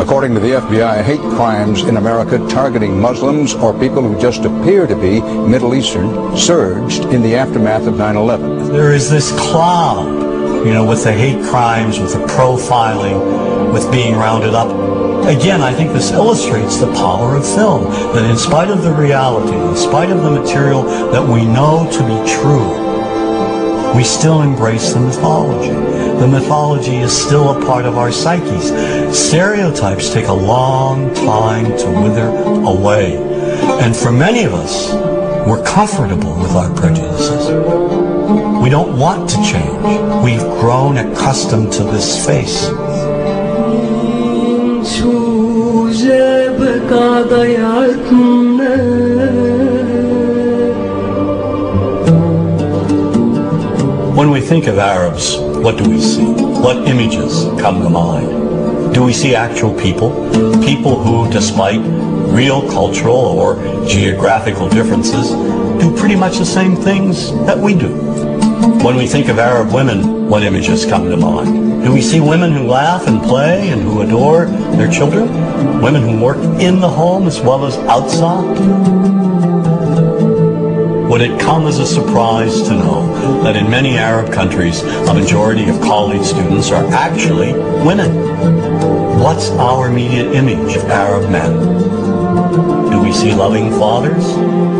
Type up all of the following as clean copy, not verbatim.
According to the FBI, hate crimes in America targeting Muslims or people who just appear to be Middle Eastern surged in the aftermath of 9/11. There is this cloud, with the hate crimes, with the profiling, with being rounded up. Again, I think this illustrates the power of film, that in spite of the reality, in spite of the material that we know to be true, we still embrace the mythology. The mythology is still a part of our psyches. Stereotypes take a long time to wither away. And for many of us, we're comfortable with our prejudices. We don't want to change. We've grown accustomed to this face. When we think of Arabs, what do we see? What images come to mind? Do we see actual people? People who, despite real cultural or geographical differences, do pretty much the same things that we do. When we think of Arab women, what images come to mind? Do we see women who laugh and play and who adore their children? Women who work in the home as well as outside? Would it come as a surprise to know that in many Arab countries, a majority of college students are actually women? What's our immediate image of Arab men? Do we see loving fathers?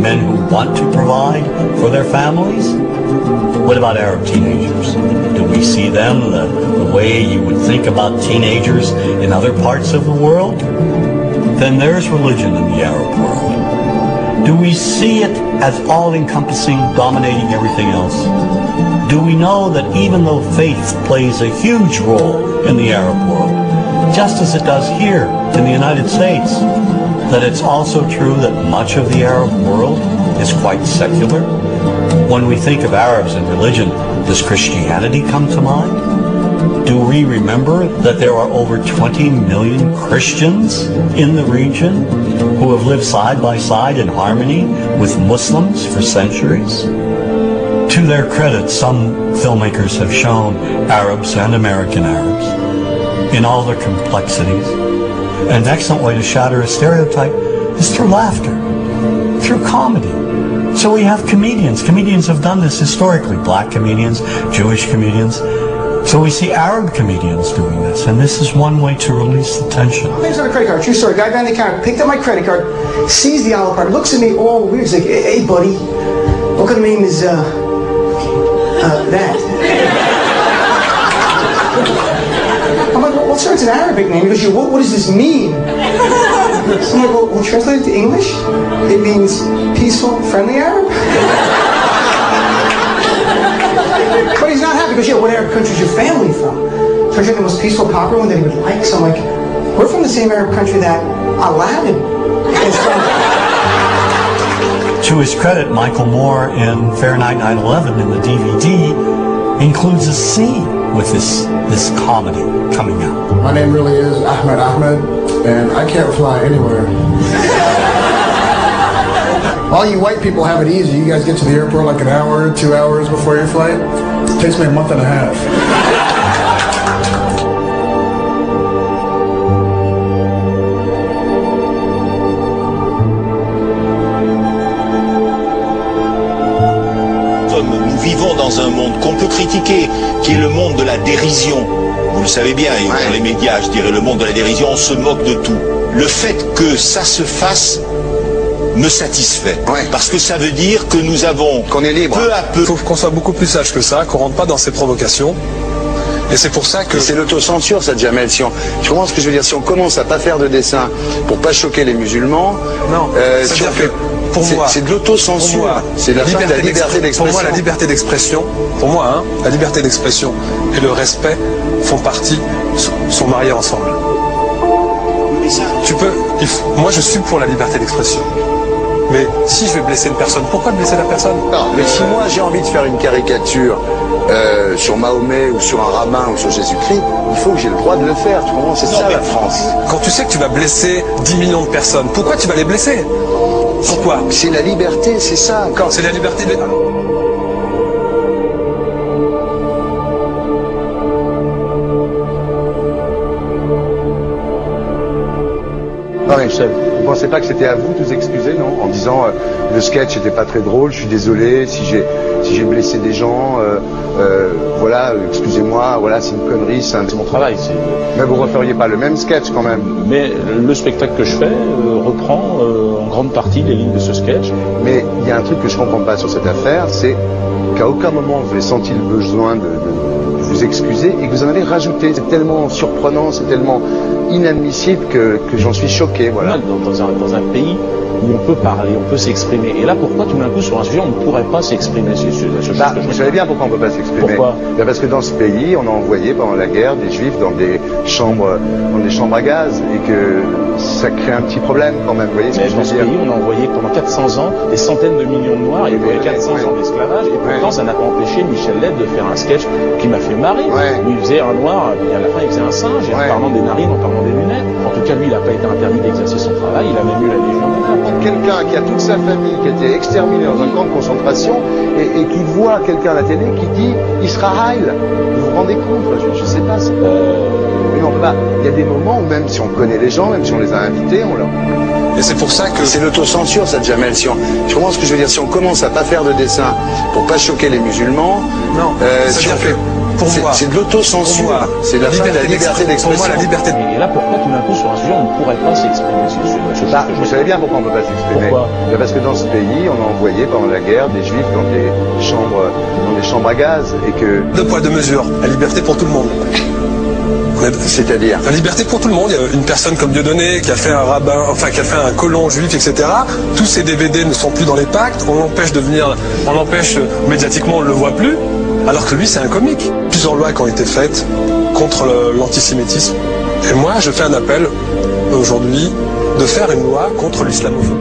Men who want to provide for their families? What about Arab teenagers? Do we see them the way you would think about teenagers in other parts of the world? Then there's religion in the Arab world. Do we see it as all-encompassing, dominating everything else? Do we know that even though faith plays a huge role in the Arab world, just as it does here in the United States, that it's also true that much of the Arab world is quite secular? When we think of Arabs and religion, does Christianity come to mind? Do we remember that there are over 20 million Christians in the region who have lived side by side in harmony with Muslims for centuries? To their credit, some filmmakers have shown Arabs and American Arabs in all their complexities. An excellent way to shatter a stereotype is through laughter, through comedy. So we have comedians. Comedians have done this historically. Black comedians, Jewish comedians. So we see Arab comedians doing this, and this is one way to release the tension. My name's on a credit card, true story. Guy behind the counter picked up my credit card, sees the Olive card, looks at me all weird. He's like, hey buddy, what kind of name is, that? I'm like, well sir, it's an Arabic name. He goes, what does this mean? So I'm like, well, translate it to English? It means peaceful, friendly Arab? But he's not happy because, what Arab country is your family from? So I tried the most peaceful, popular one that he would like. So I'm like, we're from the same Arab country that Aladdin is from. To his credit, Michael Moore in Fahrenheit 9/11 in the DVD includes a scene with this comedy coming out. My name really is Ahmed, and I can't fly anywhere. All you white people have it easy. You guys get to the airport like an hour, 2 hours before your flight. It takes me a month and a half. Nous vivons dans un monde qu'on peut critiquer, qui est le monde de la dérision. Vous le savez bien, et dans les médias, je dirais le monde de la dérision, on se moque de tout. Le fait que ça se fasse me satisfait. Parce que ça veut dire que nous avons, qu'on est libre, peu à peu... Il faut qu'on soit beaucoup plus sage que ça, qu'on rentre pas dans ces provocations. Et c'est pour ça que... C'est l'autocensure, ça, Jamel. Tu comprends ce que je veux dire? Si on commence à pas faire de dessin pour pas choquer les musulmans... Non, c'est-à-dire que pour moi... C'est de l'autocensure. C'est la fin de la liberté d'expression. Pour moi, la liberté d'expression, la liberté d'expression et le respect font partie, sont mariés ensemble. Moi, je suis pour la liberté d'expression. Mais si je vais blesser une personne, pourquoi blesser la personne? Non, mais si moi j'ai envie de faire une caricature sur Mahomet ou sur un rabbin ou sur Jésus-Christ, il faut que j'ai le droit de le faire. Tu comprends? C'est ça la France. Quand tu sais que tu vas blesser 10 millions de personnes, pourquoi tu vas les blesser? Pourquoi? C'est la liberté, c'est ça. C'est la liberté de... Non, mais tout seul. vous pensez pas que c'était à vous de vous excuser, non? En disant le sketch n'était pas très drôle, je suis désolé si j'ai blessé des gens, voilà, excusez-moi, voilà, c'est une connerie, c'est mon travail. Mais vous referiez pas le même sketch quand même? Mais le spectacle que je fais reprend en grande partie les lignes de ce sketch. Mais il y a un truc que je comprends pas sur cette affaire, c'est qu'à aucun moment vous avez senti le besoin de vous excuser et que vous en avez rajouté. C'est tellement surprenant, c'est tellement inadmissible que j'en suis choqué, voilà. Dans un pays où on peut parler, on peut s'exprimer. Et là, pourquoi tout d'un coup, sur un sujet, on ne pourrait pas s'exprimer Vous savez bien pourquoi on ne peut pas s'exprimer. Pourquoi? Parce que dans ce pays, on a envoyé pendant la guerre des juifs dans des chambres à gaz et que ça crée un petit problème quand même. Vous voyez ce que je veux dire? Dans ce pays, on a envoyé pendant 400 ans des centaines de millions de Noirs, il y a eu 400 ans d'esclavage, et pourtant ça n'a pas empêché Michel Leb de faire un sketch qui m'a fait marrer, où il faisait un noir, et à la fin il faisait un singe, et en parlant des narines, en parlant des lunettes. En tout cas, lui, il n'a pas été interdit d'exercer son travail, il a même eu la Légion d'honneur. Quelqu'un qui a toute sa famille qui a été exterminée dans un camp de concentration et qui voit quelqu'un à la télé qui dit Israël, vous vous rendez compte? Je sais pas. Mais on peut pas. Il y a des moments où même si on connaît les gens, même si on les a invités, on leur... Et c'est pour ça que... C'est l'autocensure, ça, Jamel. Je comprends ce que je veux dire. Si on commence à pas faire de dessin pour pas choquer les musulmans... Non, si on fait... Pour moi, c'est de l'autocensure. C'est la liberté d'expression. Pour moi, la liberté. Et là, pourquoi tout d'un coup, sur un sujet, on ne pourrait pas s'exprimer sur vous savez bien pourquoi on ne peut pas s'exprimer. Pourquoi? Parce que dans ce pays, on a envoyé pendant la guerre des juifs dans des chambres à gaz et que... Deux poids, deux mesures. La liberté pour tout le monde. C'est-à-dire? La liberté pour tout le monde. Il y a une personne comme Dieudonné qui a fait un rabbin, enfin qui a fait un colon juif, etc. Tous ces DVD ne sont plus dans les pactes. On l'empêche médiatiquement, on ne le voit plus. Alors que lui, c'est un comique. Plusieurs lois qui ont été faites contre l'antisémitisme. Et moi, je fais un appel aujourd'hui de faire une loi contre l'islamophobie.